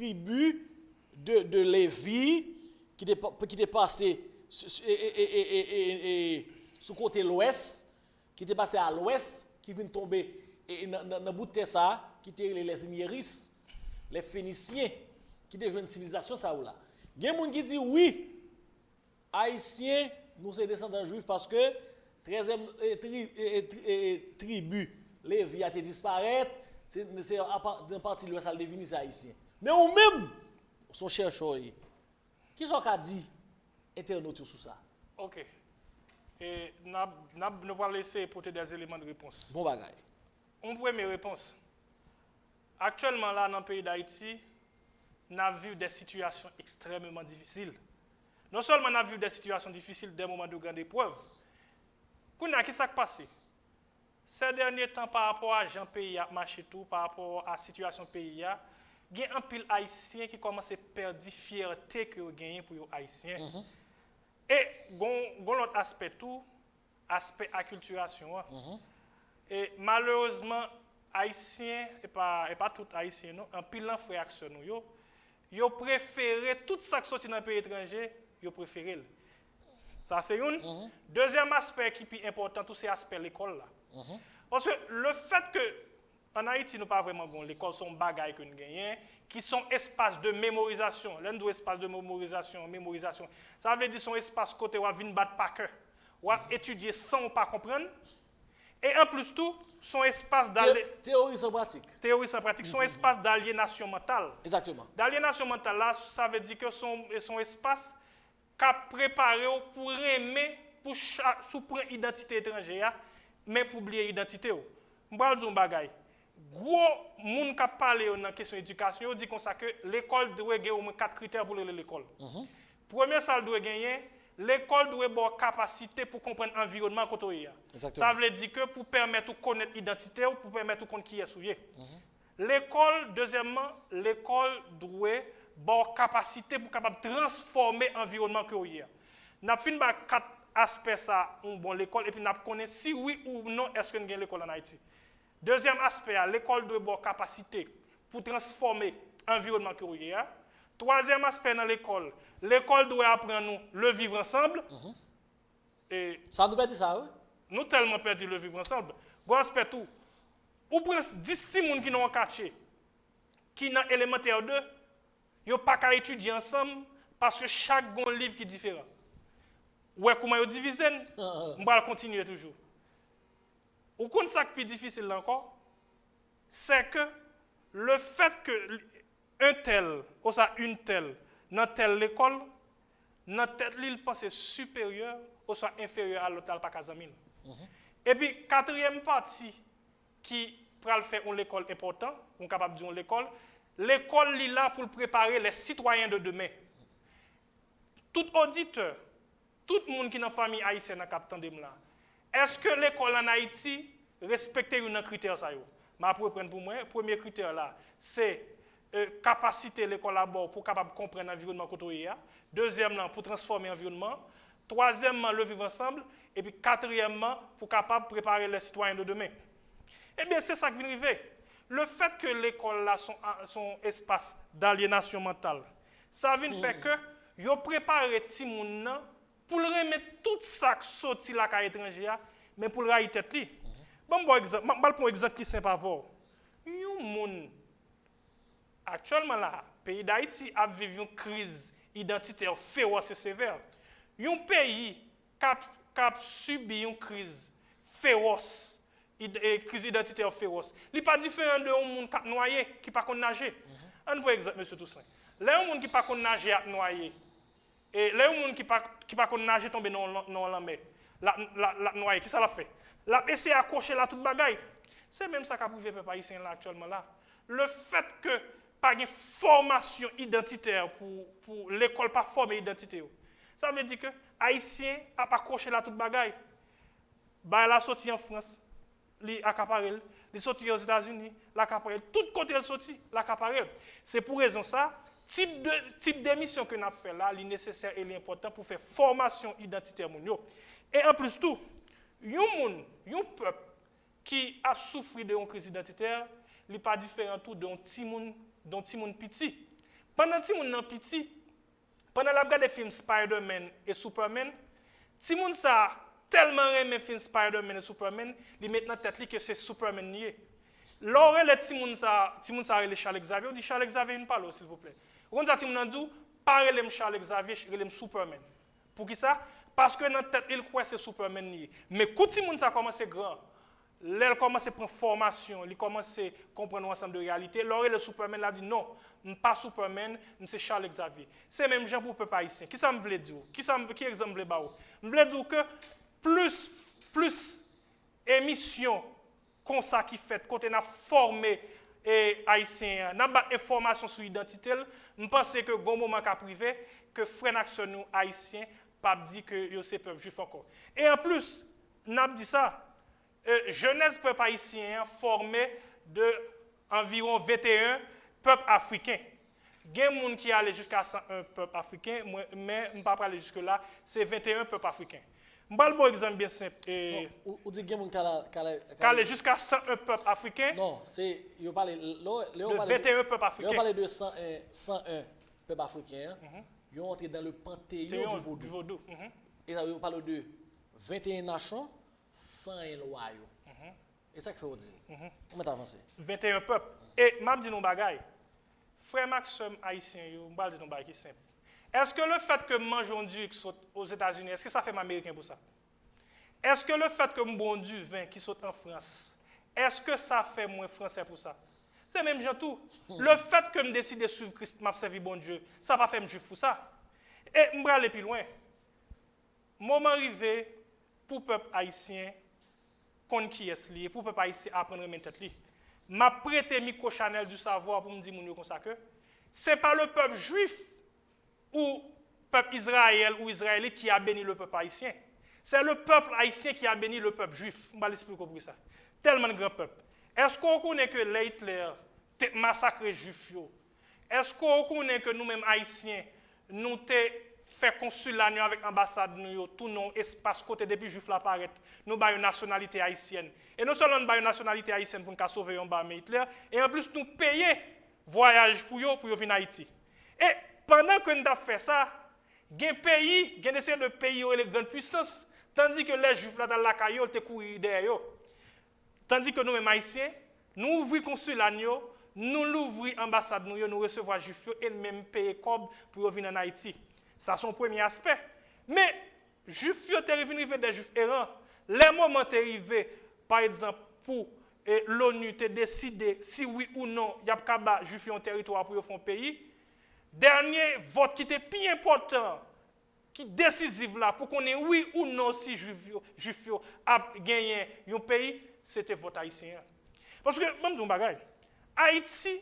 tribu de Lévi qui était passé sous côté l'ouest, qui était passé à l'ouest, qui vient tomber dans le bout de ça, qui étaient les Inéris, les Phéniciens, qui étaient une civilisation ça ou là. Il y a des gens qui disent oui, Haïtiens, nous sommes descendants juifs parce que 13e tribu, Lévi a été disparaître, c'est dans partie de l'ouest, ça devient les Haïtiens. Mais ou même, son chercheur, qui sont qu'à dire internautes sur ça? Ok. Et nous allons laisser porter des éléments de réponse. Bon bagaille. On première réponse. Actuellement, là, dans le pays d'Haïti, nous avons vu des situations extrêmement difficiles. Non seulement nous avons vu des situations difficiles, des moments de grande épreuve. Qu'est-ce qui s'est passé? Ces derniers temps, par rapport à Jean pays a marché tout, par rapport à la situation pays, il y a un pile haïtien qui commence à perdre la fierté que vous gagnez pour les haïtiens. Et l'autre aspect tout, aspect acculturation. Et malheureusement, haïtiens, et pas tout haïtien, non, un pile frère action nous, yo préféré tout ça qui sorti dans le pays étranger, yo préféré. Ça c'est une. Deuxième aspect qui est important, tout c'est aspect l'école là. Parce que le fait que en Haïti nous pas vraiment bon, l'école sont bagailles que nous gagnons, qui sont espaces de mémorisation. L'un des espaces de mémorisation. Ça veut dire son espace côté où vient battre par cœur, ou étudier sans pas comprendre. Et en plus tout, son espace théorie sans pratique. Théorie sans pratique, son espace d'aliénation mentale. Exactement. D'aliénation mentale là, ça veut dire que son espace qu'a préparé pour aimer pour souprendre identité étrangère, mais pour oublier identité. Je vais dire un bagay. Gros moun qui parle dans la question d'éducation, dit comme ça que l'école doit gagner au moins 4 critères pour l'école. Premier, ça doit gagner, l'école doit avoir capacité pour comprendre l'environnement côté. Ça veut dire que pour permettre de connaître l'identité ou pour permettre de connaître qui est souillé. L'école, deuxièmement, l'école doit avoir capacité pour capable transformer l'environnement que y a. N'a fin ba 4 aspects ça bon l'école et puis n'a connaît si oui ou non est-ce que nous gagne l'école en Haïti. Deuxième aspect, l'école doit avoir capacité pour transformer l'environnement que y a. Troisième aspect dans l'école doit apprendre nous le vivre ensemble. Et ça nous perdit ça, oui? Nous tellement perdu le vivre ensemble. Gros aspect tout. Ou prenez 10 personnes qui n'ont pas quartier, qui dans élémentaire 2, ils n'ont pas qu'à étudier ensemble parce que chaque bon livre qui est différent. Ouais, comment ils divisent, on va continuer toujours. Ou qu'on ça qui est difficile là encore, c'est que le fait que un tel, ou ça une telle, dans telle école, dans telle il pense supérieur, ou soit inférieur à l'autre pas Kazamine. Et puis quatrième partie qui va faire une école importante, on est capable de dire l'école est là pour préparer les citoyens de demain. Tout auditeur, tout le monde qui est dans la famille haïtienne a capté là. Est-ce que l'école en Haïti respecte un critère ça yo? Ma pour prendre pour moi, premier critère là, c'est capacité l'école à bord pour capable comprendre l'environnement côté. Deuxièmement, pour transformer l'environnement. Troisièmement, le vivre ensemble. Et puis quatrièmement, pour capable préparer les citoyens de demain. Eh bien, c'est ça qui vient arriver. Le fait que l'école là son espace d'aliénation mentale, ça vient faire que yo préparer ti moun nan pour le remettre tout ça qui sorti la ka étranger, mais pour le railler tête li. Bon exemple, pour exemple qui simple avant. Yon moun actuellement là, pays d'Haïti a vécu une crise identitaire féroce et sévère. Un pays qui a subi une crise féroce, crise identitaire féroce, il n'est pas différent de un monde qui a noyé, qui ne peut pas nager. Un exemple, M. Toussaint. Les gens qui ne peuvent pas nager à noyer, et les gens qui ne peuvent pas nager tomber dans la mer, la noyer, qui ça l'a fait? La essayer d'accrocher là toute bagaille. C'est même ça qu'a prouvé le peuple haïtien là actuellement là. Le fait que pas de formation identitaire pour l'école pas former identité. Ça veut dire que haïtien a pas accroché là toute bagaille. Bah la sorti en France, li accaparé, li sorti aux États-Unis, l'accaparé, tout côté elle sorti, l'accaparé. C'est pour raison ça, type d'émission que nous avons fait là, il est nécessaire et important pour faire formation identitaire moun. Et en plus tout, yon peuple qui a souffert de une crise identitaire, il n'est pas différent tout d'un petit monde petit. Pendant que nous petit, pendant la regarde des films Spider-Man et Superman, si moun ça tellement aimé film Spider-Man et Superman, il met dans tête que c'est Superman nié. Lors le ti moun ça le Charles Xavier, on dit Charles Xavier une parole s'il vous plaît. On dit ti moun dit parlez Charles Xavier, relem Superman. Pour qui ça? Parce que dans tête il croit c'est Superman nié. Mais quand ti moun ça commence grand, là il commence à prendre formation, il commence à comprendre un ensemble de réalité. Lors le Superman l'a dit non, pas Superman, c'est Charles Xavier. C'est même gens pour peuple haïtien. Qui ça me veut dire? Qui exemple veut ba? Me veut dire que plus émission comme ça qui fait côté n'a formé haïtien, n'a pas information sur l'identité, je pense que gon moment ka privé que frère action nous haïtien pas dit que yo c'est peuple juif encore. Et en plus, n'a dit ça jeunesse peuple haïtien formé de environ 21 peuples africains. Il y a des gens qui allent jusqu'à 101 peuples africains, mais je ne vais pas aller jusque-là, c'est 21 peuples africains. Je vais vous un exemple bien simple. Ou dit qu'il y a qui allent jusqu'à 101 peuples africains. Non, c'est. Il parle de 21 peuples africains. Il parle de 101 peuples africains. Ils ont entré dans le panthéon du vaudou. Et ça, il parle de 21 nations, 101 lois. Et ça que fait dire. On va avancer. 21 peuples. Et je dis nos bagailles. Frère Maxime haïtien, je vais dire nos bagailles qui simple. Est-ce que le fait que je mange un Dieu qui saute aux États-Unis, est-ce que ça fait m'américain pour ça? Est-ce que le fait que je bois un Dieu vin qui saute en France, est-ce que ça fait moins français pour ça? C'est même gens tout. Le fait que je décide de suivre Christ, m'a servi bon Dieu, ça va faire me juif pour ça. Et je vais aller plus loin. Moment arrivé pour le peuple haïtien, qu'on qui est lié, pour le peuple haïtien apprendre mes têtes li. M'a prêté micro Chanel du savoir pour me dire mon comme ça que c'est pas le peuple juif ou peuple Israël ou israélite qui a béni le peuple haïtien. C'est le peuple haïtien qui a béni le peuple juif. Je vais l'expliquer pour ça. Tellement de grand peuple. Est-ce qu'on connaît que Hitler a massacré les juifs? Est-ce qu'on connaît que nous-mêmes haïtiens, nous avons fait consulat avec l'ambassade, tout nos espace côté depuis juif l'apparaît, nous avons une nationalité haïtienne. Et non seulement nous avons une nationalité haïtienne pour nous sauver Hitler, et en plus nous payons voyage pour venir en Haïti. Et pendant que nous avons fait ça, il y a des pays, il y a des pays qui ont une grande puissance, tandis que les juifs là dans la caillou, ils courent derrière. Tandis que nous, les haïtiens, nous ouvrons consulat, nous ouvrons l'ambassade, nous recevons les juifs et même payer cob pour venir en Haïti. Ça, c'est son premier aspect. Mais, les juifs sont arrivés des juifs errants. Les moments arrivés, par exemple, pour l'ONU te décider si oui ou non, il y a des juifs en territoire pour faire un pays. Dernier vote qui était plus important, qui est décisif là, pour qu'on ait oui ou non si juifs a gagné un pays, c'était vote haïtien. Parce que, je vais vous dire, Haïti,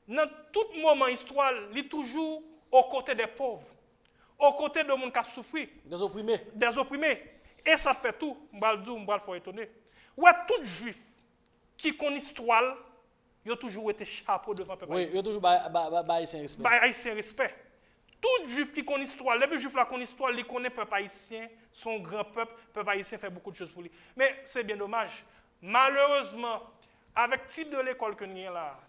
dans tout moment histoire, il est toujours aux côtés des pauvres, aux côtés de gens qui ont souffert. Des opprimés. Des opprimés. Et ça fait tout, je vais le dire, faut étonner. Ouais, tout juif qui connaît l'histoire, il a toujours été chapeau devant le peuple haïtien. Oui, il a toujours haïtien respect. Haïtien respect. Tout juif qui connaît l'histoire, les juifs qui connaissent l'histoire, il connaît le peuple haïtien, son grand peuple, le peuple haïtien fait beaucoup de choses pour lui. Mais c'est bien dommage. Malheureusement, avec le type de l'école que nous avons là,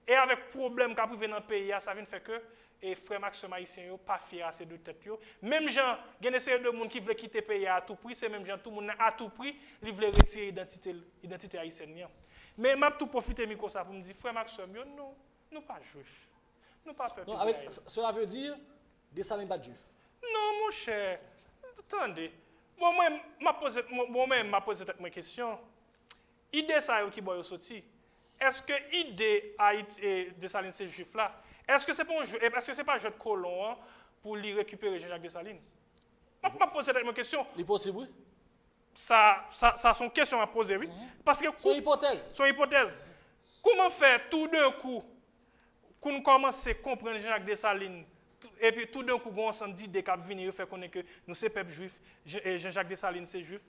et avec le problème qu'a privé dans le pays, ça vient faire que les frères Maxime haïtiens ne sont pas fiers assez de tête. Même gens, il y a des séries de gens qui veulent quitter le pays à tout prix, c'est même gens, tout le monde à tout prix, ils veulent retirer l'identité haïtienne. Mais je vais tout profiter de ça pour me dire, frère Maxime, nous ne sommes pas juifs. Nous ne sommes pas peuple. Cela veut dire, Dessalines pas de juif. Non, mon cher. Attendez. Moi-même, je pose cette question. L'idée ça qui est sorti. Est-ce que l'idée Haïti Dessalines ces juifs là, est-ce que c'est pas un jeu, est-ce que c'est pas un jeu de colon pour lui récupérer Jean-Jacques Dessalines? Je pose cette question. C'est possible, oui. Ça sont questions à poser, oui. Parce que son hypothèse. Son hypothèse. Comment faire tout d'un coup qu'on nous commence à comprendre Jean-Jacques Dessalines et puis tout d'un coup on s'en dit des cap venir fait connaître que nous c'est peuple juif et Jean-Jacques Dessalines c'est juif.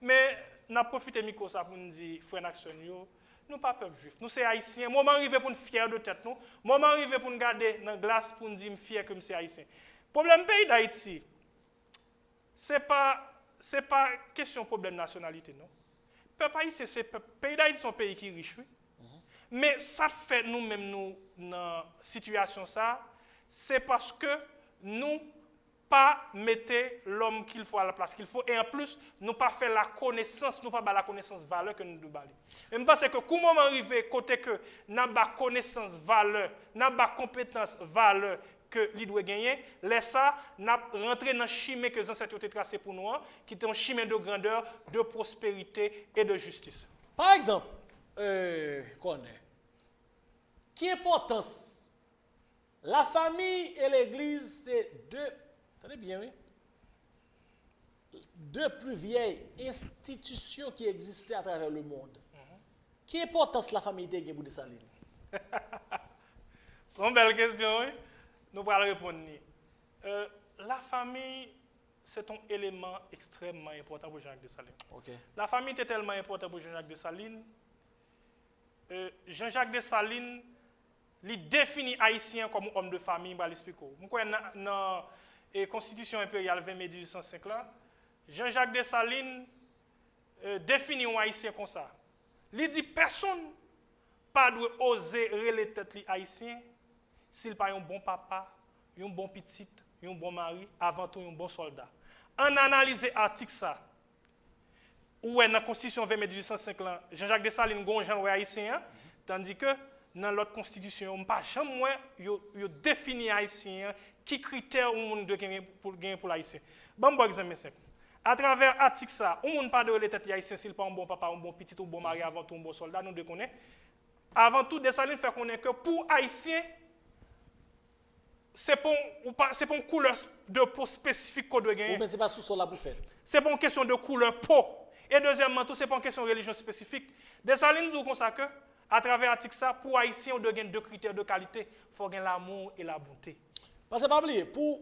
Mais n'a profité micro ça pour nous dire frère Naction nous pas peuple juif. Nous c'est haïtien. Moment arrivé pour nous fier de tête nous. Moment arrivé pour nous garder dans glace pour nous dire fier comme c'est haïtien. Problème pays d'Haïti. C'est pas question problème nationalité non. Peuple haïtien c'est pays d'Haïti son pays qui est riche oui. Mais ça fait nous-mêmes nous dans situation ça c'est parce que nous pas mettre l'homme qu'il faut à la place qu'il faut et en plus nous pas faire la connaissance, nous pas la connaissance valeur que nous devons balayer. Et je pense que comment arriver côté que n'a pas connaissance valeur, n'a pas compétence valeur que lui doit gagner, laisse ça n'a rentrer dans le chemin que les ancêtres ont tracé pour nous, qui est un chemin de grandeur, de prospérité et de justice. Par exemple, qui importance la famille et l'église, c'est deux, attendez bien, oui, deux plus vieilles institutions qui existaient à travers le monde. Qui importance la famille de Guébou de Saline? C'est une belle question, oui. Nous allons répondre. La famille, c'est un élément extrêmement important pour Jean-Jacques Dessalines. Okay. La famille était tellement importante pour Jean-Jacques Dessalines. Jean-Jacques Dessalines, il définit Haïtien comme homme de famille, je vais l'expliquer. Dans la Constitution impériale 20 mai 1805, Jean-Jacques Dessalines définit un Haïtien comme ça. Il dit personne pas doit oser relayer tête haïtien s'il pas un bon papa, un bon petit, un bon mari, avant tout un bon soldat. En analyser l'article ça, où est dans la Constitution 20 mai 1805, Jean-Jacques Dessalines gon genre haïtien, tandis que dans l'autre constitution, on pas jamais yo défini haïtien qui critères on de gagner pour l'haïtien. Bon exemple simple. À travers l'article ça, on ne pas de relayer tête haïtien s'il pas un bon papa, un bon petit ou un bon mari, avant tout un bon soldat, nous de connaître. Avant tout, Dessalines fait connaître que pour haïtien c'est pas une couleur de peau spécifique qu'on doit gagner. Mais c'est pas sous sol là pour faire. C'est pas une question de couleur peau. Et deuxièmement, tout c'est pas une question de religion spécifique. Dessalines dit comme ça que à travers l'article ça, pour haïtien on doit gagner deux critères de qualité, il faut gagner l'amour et la bonté. Parce que pas oublier pour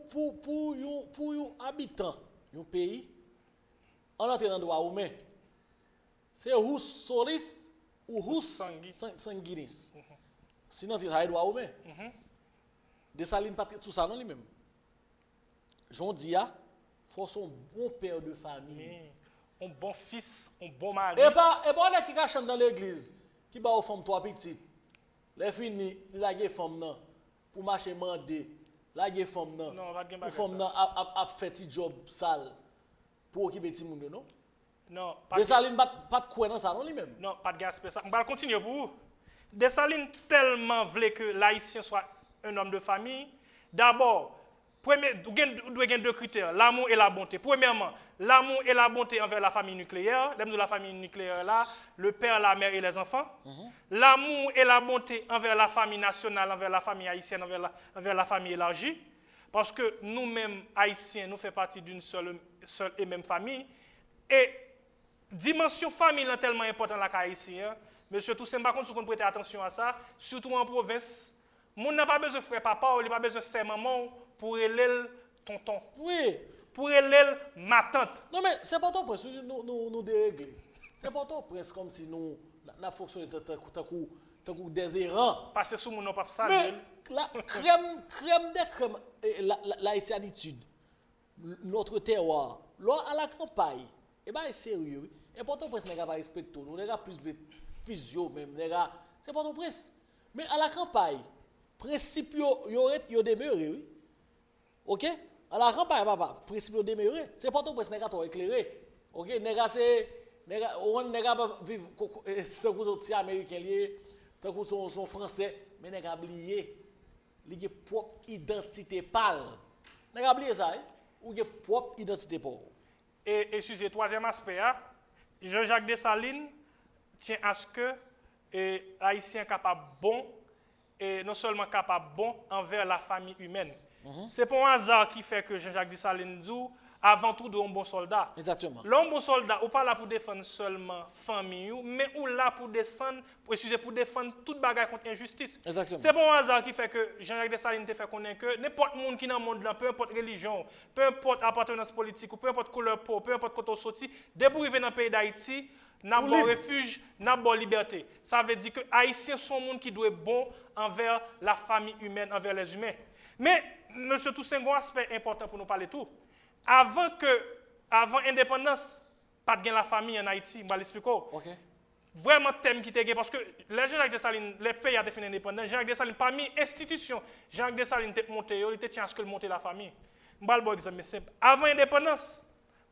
un habitant d'un pays, on entre dans le droit humain. C'est Rus Solis ou Rus Sanguinis. Sinon, tu as le droit humain. Dessalines pas tout ça non lui-même. Jean Dia, faut son bon père de famille. Un bon fils, un bon mari. Et pas on qui cache dans l'église, qui ba aux femmes trois petites. Les fini, la gué femme nan pour marcher mandé. La gué femme nan. Non, va gen pour femme nan a fait petit job sale pour occuper petit monde non. Non, pas Dessalines pas de quoi dans ça non lui-même. non, pas de gaspiller ça. On va continuer pour vous. Dessalines tellement voulait que l'haïtien soit un homme de famille. D'abord, premier, doit gagner deux critères, l'amour et la bonté. Premièrement, l'amour et la bonté envers la famille nucléaire. Dans la famille nucléaire là, le père, la mère et les enfants. L'amour et la bonté envers la famille nationale, envers la famille haïtienne, envers la famille élargie. Parce que nous-mêmes, haïtiens, nous faisons partie d'une seule et même famille. Et dimension famille est tellement importante la haïtien. Monsieur Toussaint, par contre, si vous prêtez attention à ça, surtout en province, on n'a pas besoin de frère papa, on n'a pas besoin de sœur maman pour élève tonton. Oui. Pour élève ma tante. Non mais c'est pas ton prince, nous dérégler. C'est pas ton prince comme si nous n'a fonctionné tant que des errants. Parce que sous mon nom pas ça. Mais la crème des crèmes, la haïtianitude, notre terroir, là à la campagne, et ben sérieux. Et pas ton prince n'est pas respecté, nous n'est plus de physio même, c'est pas ton prince. Mais à la campagne, principe yo demeuré, oui. OK? À la campagne, papa, principe yo demeuré. C'est pas ton prince n'est pas éclairé. OK? On n'est pas vivre tant que sont américains liés, tant que sont français, mais n'est pas oublié. Il y a propre identité pâle. N'est pas oublié ça, ou il y a propre identité pauvre. Et excusez, troisième aspect, Jean-Jacques Dessalines tient à ce que Haïtien capable bon et non seulement capable bon envers la famille humaine. C'est pas un hasard qui fait que Jean-Jacques Dessalines dit avant tout de un bon soldat. Exactement. L'homme bon soldat, ou pas là pour défendre seulement famille, mais ou là pour défendre toute bagarre contre injustice. Exactement. C'est pas un hasard qui fait que Jean-Jacques Dessalines te fait connaître que n'importe monde qui dans le monde là, peu importe religion, peu importe appartenance politique ou peu importe couleur peau, peu importe côté sorti, dès pour arriver dans le pays d'Haïti, n'a bon refuge, n'a bon liberté. Ça veut dire que Haïtiens sont monde qui doit être bon envers la famille humaine, envers les humains. Mais monsieur Toussaint, un aspect important pour nous parler tout. Avant l'indépendance, pas de la famille en Haïti, je vais l'expliquer. Okay. vraiment thème qui était parce que les Jean-Jacques Dessalines, les pays a été fait indépendants, Jean-Jacques Dessalines, parmi institutions, Jean-Jacques Dessalines était monté, il était tient à ce que le monter la famille. Je vais vous exemple simple. Avant l'indépendance,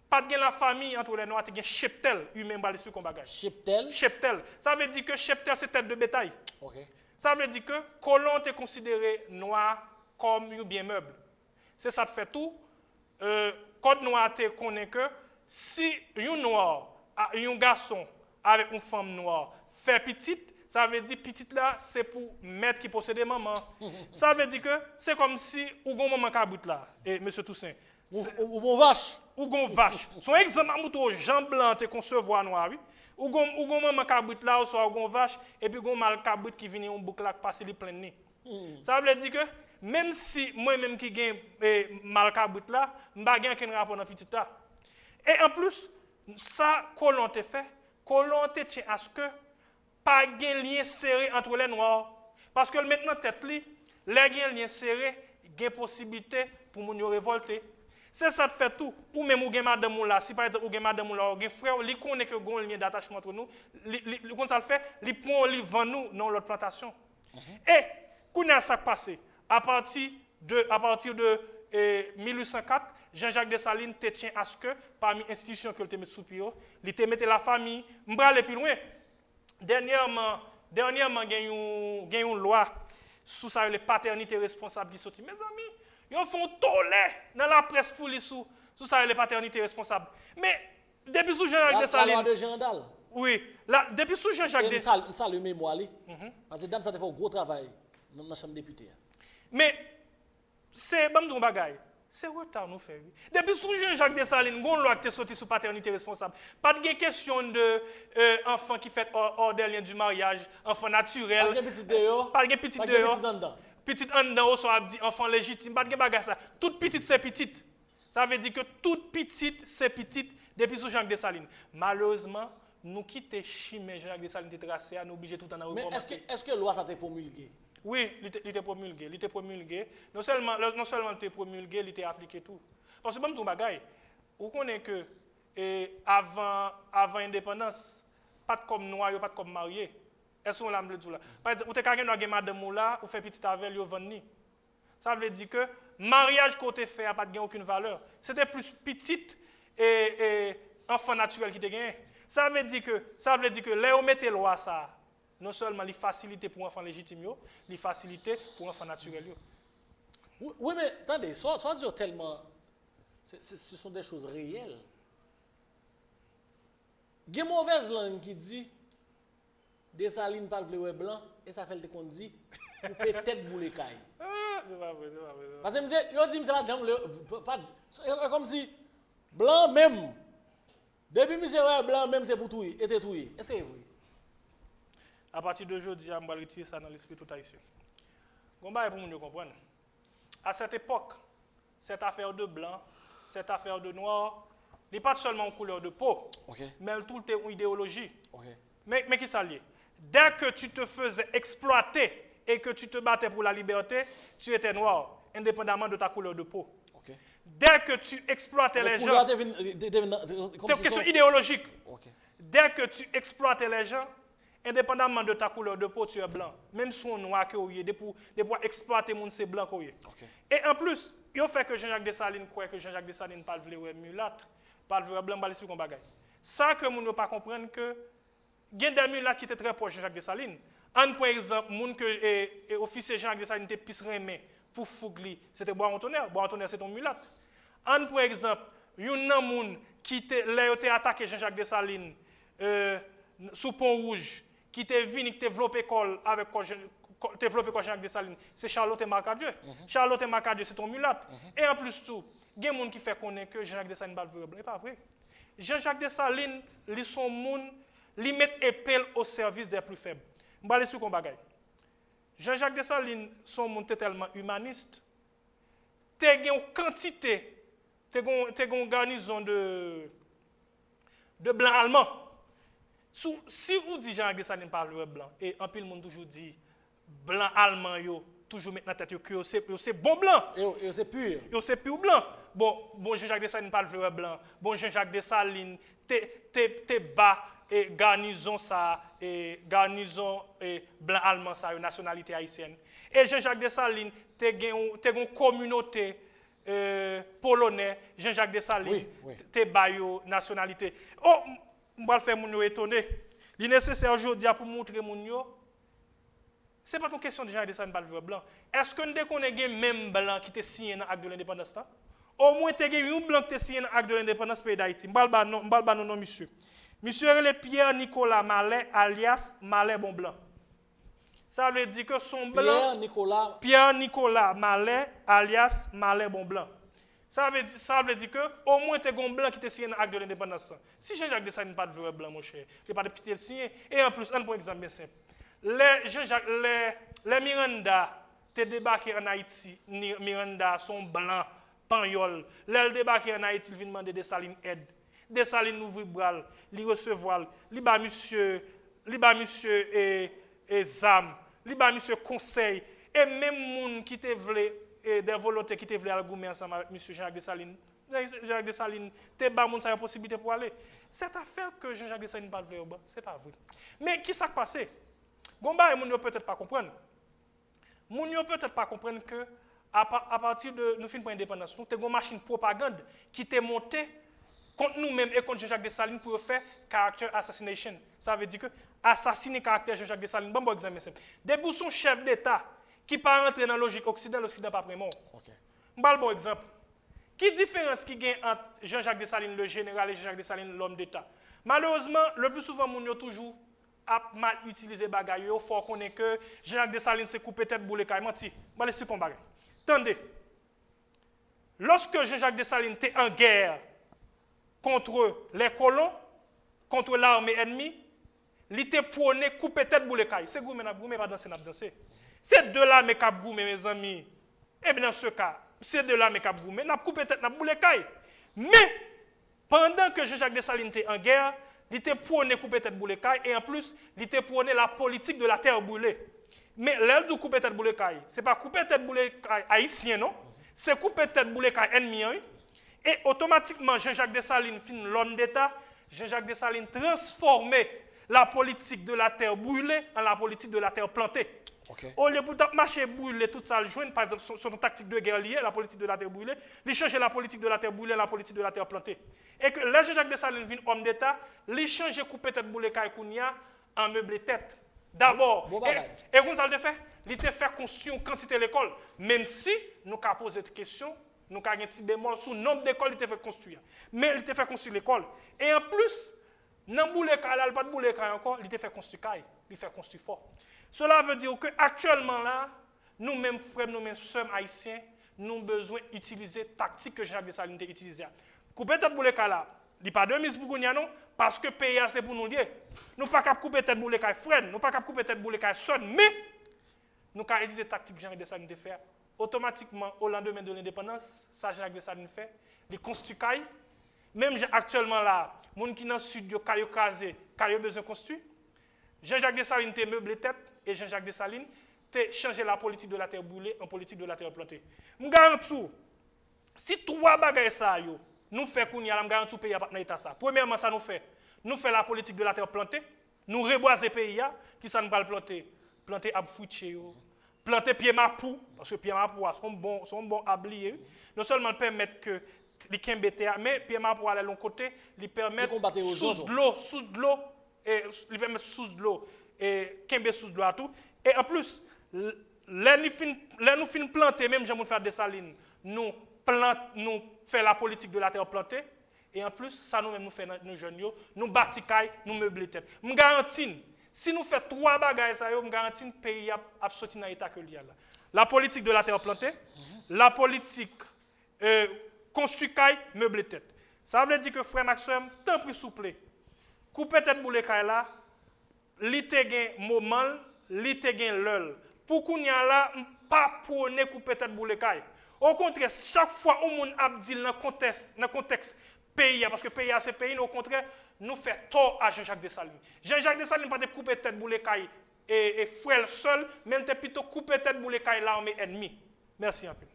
pas de la famille entre les noirs, il y a un cheptel, humain, je expliquer un bagage. Cheptel. Cheptel. Ça veut dire que cheptel, c'est tête de bétail. OK. Ça veut dire que colon est considéré noir comme un bien meuble. C'est ça qui fait tout. Code noir te connaît que si un noir, un garçon avec une femme noire fait petite, ça veut dire petite là, c'est pour mettre qui possède maman. Ça veut dire que c'est comme si ou gon maman kabout là, et monsieur Toussaint. Ou bon vache. Ou gon vache. Son exemple à mouton Jean blanc te concevoir noir oui. Ou gon maman kabout là ou soit gon vache et puis gon mal kabout qui vient un boucle là passer li plein nez. Ça veut dire que même si moi-même qui gagne mal kabout là, m'pa gagne aucun rapport dans petite là. Et en plus, ça colon te fait, colon te tient à ce que pas de lien serré entre les noirs. Parce que maintenant tête li, les lien serré, gagne possibilité pour moun yo révolter. C'est ça te fait tout. Ou même ou gen madame là, si par exemple ou gen madame là, ou gen frère, li connaît que gon lien d'attachement entre nous, li comme ça le fait, li prend li vend nous dans l'autre plantation. Et kounya ça passé à partir de 1804, Jean-Jacques Dessalines te tient à ce que parmi les institutions que te met sous pied, il te mette la famille, m'bra aller plus loin. Dernièrement il y a une loi sous ça les paternités responsables qui sorti. Mes amis, ils font tollé dans la presse pour les sous ça les paternités responsables. Mais depuis sous Jean-Jacques Dessalines, la loi de Gendal. oui, là depuis sous Jean-Jacques Dessalines, ça le mémoire parce que dame ça te fait un gros travail dans la chambre députés. Mais c'est bon ton bagay. C'est retard nous faire. Depuis sous Jean-Jacques Dessalines, gon loi qui est sorti sous paternité responsable. Pas de question de enfant qui fait hors des liens du mariage, enfant naturel. Pas de petit dehors. Pas de petit dehors. Petit en dedans, soit dit enfant légitime. Pas de bagay ça. Toute petite c'est petite. Ça veut dire que toute petite c'est petite depuis sous Jean-Jacques Dessalines. Malheureusement, nous quittons Chimé, Jean-Jacques Dessalines était tracé, nous obligés tout en à recommencer. Mais est-ce que loi ça t'est promulgué? Oui, il était promulgué. Non seulement il était promulgué, il était appliqué tout. Parce que, même ton bagay, vous connaissez que avant l'indépendance, pas de comme noir, pas de comme marié. Est-ce qu'on l'a dit là? Par exemple, vous avez une madame là, vous faites petit avec, vous vendez. Ça veut dire que mariage côté fait n'a pas aucune valeur. C'était plus petite et enfant naturel qui te gagné. Ça veut dire que là, on mettez loi ça. Non seulement les facilités pour enfants légitimes, les facilités pour enfants naturels. Oui, mais attendez, ça dire tellement. Ce sont des choses réelles. Il y a une mauvaise langue qui dit Dessalines pas le blanc, et ça fait le qu'on dit pour peut-être bouler caille. Ah, c'est pas vrai. Parce que yo dit la jambe comme si blanc même. Depuis monsieur blanc même c'est pour tout et tout. Est-ce que c'est vrai? À partir d'aujourd'hui, je vais retirer ça dans l'esprit tout haïtien. Pour nous comprendre. À cette époque, cette affaire de blanc, cette affaire de noir, n'est pas seulement une couleur de peau, mais tout est une idéologie. Mais qui s'allie? Dès que tu te faisais exploiter et que tu te battais pour la liberté, tu étais noir, indépendamment de ta couleur de peau. Dès que tu exploitais les gens, c'est une question idéologique. Dès que tu exploitais les gens, indépendamment de ta couleur de peau, tu es blanc. Même si on est noir, de pouvoir exploiter les gens, c'est blanc. Et en plus, il fait que Jean-Jacques Dessalines croit que Jean-Jacques Dessalines parle de mulâtre, parle de blanc, c'est un bagage. Ça que nous ne pas comprendre que il y a des mulâtres qui étaient très proches de Jean-Jacques Dessalines. Par exemple, les gens que officier Jean-Jacques Dessalines était plus remis pour Fougli, c'était Bois-Antonnerre. Bois-Antonnerre, c'est un mulâtre. Par exemple, il y a des gens qui étaient attaqué Jean-Jacques Dessalines sous Pont-Rouge, qui était venu, qui développé l'école avec Jean-Jacques Dessalines, c'est Charlotte et Marcadieu. Charlotte et Marcadieu, c'est ton mulâtre. Et en plus tout, il y a des gens qui font connaître que Jean-Jacques Dessalines n'est pas vrai. Ce n'est pas vrai. Jean-Jacques Dessalines, ils sont gens, ils mettent épée au service des plus faibles. Je vais aller sur le bagage. Jean-Jacques Dessalines sont gens tellement humanistes. Tu as une quantité, tu as une garnison de blancs allemands. Si vous dites Jean-Jacques Dessalines parle de blanc, et en pile le monde toujours dit blanc allemand, toujours mettre dans la tête que c'est bon blanc. Et c'est pur. C'est pur blanc. Bon Jean-Jacques Dessalines parle de blanc. Bon Jean-Jacques Dessalines, t'es bas et garnison ça et garnison blanc allemand ça une nationalité haïtienne et Jean-Jacques Dessalines t'es une communauté polonais Jean-Jacques Dessalines t'es bayo nationalité oh on va le faire moun yo étonné il nécessaire aujourd'hui pour montrer moun yo c'est pas une question de Jean-Jacques Dessalines pas le blanc est-ce que nous connaissons même blanc qui t'est signé dans l'acte de l'indépendance là au moins t'es un blanc qui t'est signé dans l'acte de l'indépendance pays d'Haïti m'bal non monsieur. Monsieur est Pierre-Nicolas Mallet, alias Mallet Bon Blanc. Ça veut dire que son blanc. Pierre-Nicolas Mallet, alias Mallet Bon Blanc. Ça veut dire que au moins tu as un blanc qui te signé dans l'acte de l'indépendance. Si Jean-Jacques Dessalines n'a pas de vrai blanc, mon cher, tu n'as pas de petit le signer. Et en plus, un pour exemple bien simple. Les Miranda, tu débarqué en Haïti, Miranda sont blancs, panyol. Les débarqué en Haïti, ils viennent demander Dessalines aide. Dessalines ouvre bral, li recevoir, li ba monsieur et zam, li ba monsieur conseil et même moun qui te vle des volontés qui te vle al goumer ensemble avec monsieur Jean-Jacques Dessalines. Jean-Jacques Dessalines te ba moun sa possibilité pour aller. Cette affaire que Jean-Jacques Dessalines pas vrai c'est pas vrai. Mais qui ça passé? Gomba et moun yo peut-être pas comprendre. Moun yo peut-être pas comprendre que à partir de nous fin pour indépendance, nous te gon machine propagande qui te montée contre nous-mêmes et contre Jean-Jacques Dessalines pour faire character assassination. Ça veut dire que assassiner caractère Jean-Jacques Dessalines. Bon exemple simple. Debout son chef d'État qui pas rentrer dans la logique occidentale, l'Occident pas prêt mort. Bon exemple. Qui différence qui gagne entre Jean-Jacques Dessalines le général et Jean-Jacques Dessalines l'homme d'État? Malheureusement, le plus souvent moun yo toujours a mal utilisé bagay yo, faut connaître que Jean-Jacques Dessalines c'est couper tête boule kay menti. Bon laissez qu'on bagay. Attendez. Lorsque Jean-Jacques Dessalines était en guerre contre les colons, contre l'armée ennemie, il était prôné couper tête boule kay. C'est goumé n'a goumé pas danser n'a danser. C'est de là mes cap goumé mes amis. Et bien dans ce cas, c'est de là mes cap goumé n'a couper tête n'a boule kay. Mais pendant que Jean-Jacques Dessalines était en guerre, il était prôné couper tête boule kay et en plus, il était prôné la politique de la terre brûlée. Mais l'aile du couper tête boule kay, c'est pas couper tête boule kay haïtien non, c'est couper tête boule kay ennemi. Et automatiquement, Jean-Jacques Dessalines fin l'homme d'État, Jean-Jacques Dessalines transformait la politique de la terre brûlée en la politique de la terre plantée. Au lieu de marcher brûler tout ça, joindre par exemple sur une tactique de guerre liée, la politique de la terre brûlée, il changeait la politique de la terre brûlée en la politique de la terre plantée. Et que là, Jean-Jacques Dessalines vient homme d'État, il changeait couper tête boule kaykounia en meublé tête. D'abord, et comme ça le fait, il te fait construire une quantité d'écoles, même si nous avons posé cette question. Nous avons un petit bémol sur le nombre d'écoles qu'il a fait construire. Mais il a fait construire l'école. Et en plus, dans le boulot, il n'a pas de boulot encore, il a fait construire caille, il fait construire fort. Cela veut dire qu'actuellement, là, nous-mêmes frères, nous-mêmes sœurs haïtiens, nous avons besoin d'utiliser la tactique que Jacques Dessalines a utilisée. Couper tête boulot là, il n'y a pas de mise pour nous, non, parce que le pays, c'est pour nous lier. Nous ne pouvons pas couper tête boulot frère, nous ne pouvons pas couper tête boulot sœur, mais nous avons utilisé la tactique que Jacques Dessalines a fait. Automatiquement, au lendemain de l'indépendance, ça Jacques Dessalines fait, il construit caille. Même actuellement là, les gens qui sont dans le studio, caillou crasé, caillou besoin de construire. Jean-Jacques Dessalines a meublé tête et Jean-Jacques Dessalines a changé la politique de la terre brûlée en politique de la terre plantée. Je garantis, si trois bagages ça nous fait qu'on y a, je garantis pays pas dans l'état ça. Premièrement, ça nous fait la politique de la terre plantée, nous reboiser pays qui ça nous va planter à fruitier. Planter pied mapou, parce que pied mapou sont bons à blier. Non seulement permettre que les kembétéa, mais pied mapou à l'autre côté, ils permettent sous de l'eau, et ils permettent sous de l'eau, et kembé sous de l'eau à tout. Et en plus, là nous fin planter, même j'aime faire des salines, nous faisons la politique de la terre plantée, et en plus, ça nous-mêmes nous faisons nos jeunes, nous bâtissons, nous meublons tête. Je garantis. Si nous faisons trois bagages, je garantis que le pays a sorti dans l'état que il y a là. La politique de la terre plantée, la politique construite, meublé tête. Ça veut dire que frère Maxime, tant plus souple. Couper tête boule là, li te gen moment, li te gen l'heure. Pour qu'on y a là, pas pour ne couper tête boule. Au contraire, chaque fois où on a dit dans le contexte pays, parce que pays c'est pays, au contraire, nous fait tort à Jean-Jacques Dessalines. Jean-Jacques Dessalines pas de couper tête boule et frère seul, mais plutôt couper tête boule l'armée ennemie. Merci un peu.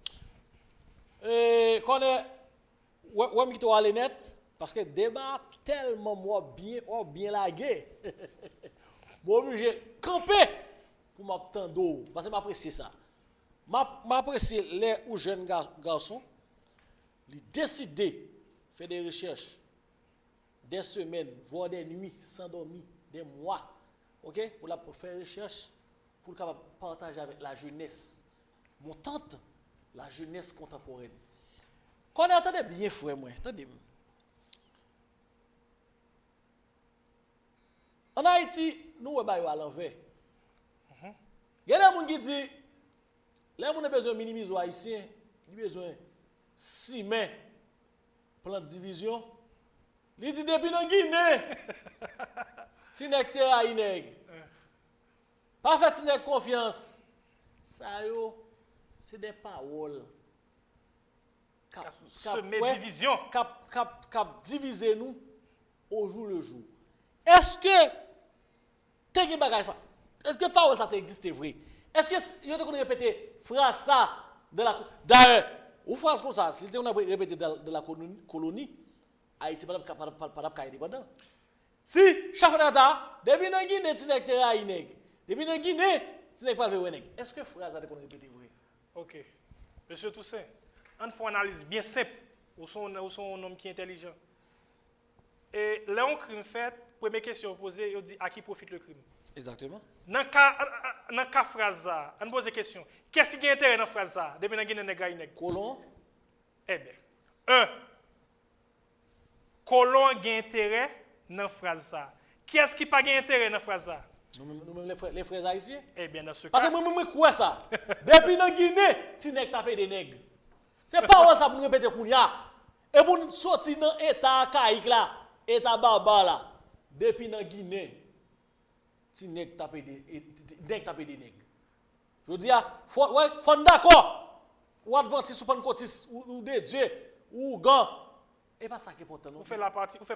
Quand on est, qui aller net, parce que débat tellement moi bien lagué. Moi obligé camper pour m'attendre parce que m'apprécier ça. M'apprécier les ou jeunes garçons, ils décider faire des recherches des semaines, voire des nuits sans dormir, des mois, OK, pour faire recherche pour capable partager avec la jeunesse montante, la jeunesse contemporaine. Quand on attendait bien frère moi, attendez. En Haïti, nous on va à l'envers. Il y a des gens qui disent les gens ont besoin de minimiser les haïtiens, ils ont besoin de ciment, plan de division. Il dit depuis dans Guinée, tu n'es que à Ineg. Pas fait tu n'es confiance. Ça c'est des paroles. Semer division. Cap diviser nous au jour le jour. Est-ce que t'es qui bagaille ça? Est-ce que parole ça existe vrai? Est-ce que yo te connais répéter phrase ça de la d'ailleurs ou phrase comme ça, si tu on répété de la colonie Haïti pas indépendant. Si chef d'État depuis dans Guinée tu n'es que Ineg. Depuis dans Guinée tu n'es pas le Weneg. Est-ce que phrase ça te connais répéter vrai? OK. Monsieur Toussaint, on fait une analyse bien simple ou son homme qui est intelligent. Et là on crime fait, première question posée, il dit à qui profite le crime? Exactement. Dans le cas phrase ça, on pose la question. Qu'est-ce qui a intérêt dans la phrase ça? Depuis dans Guinée nèg. Colon. Eh bien, colon a intérêt dans la phrase ça. Qui est-ce qui n'a pas intérêt dans la phrase ça? Nous-mêmes les frères haïtiens. Eh bien, dans ce cas. Parce que moi quoi ça? Depuis dans Guinée, tu n'es tapé des nègres. C'est pas ça pour nous répéter kounya. Et pour nous sortir dans état caïque là, état barbare là. Depuis dans Guinée, tu n'es tapé des nègres. Je dis faut d'accord. Ou adventiste ou pentecôtiste ou de Dieu ou gan. Et pas ça qui est important. Vous faites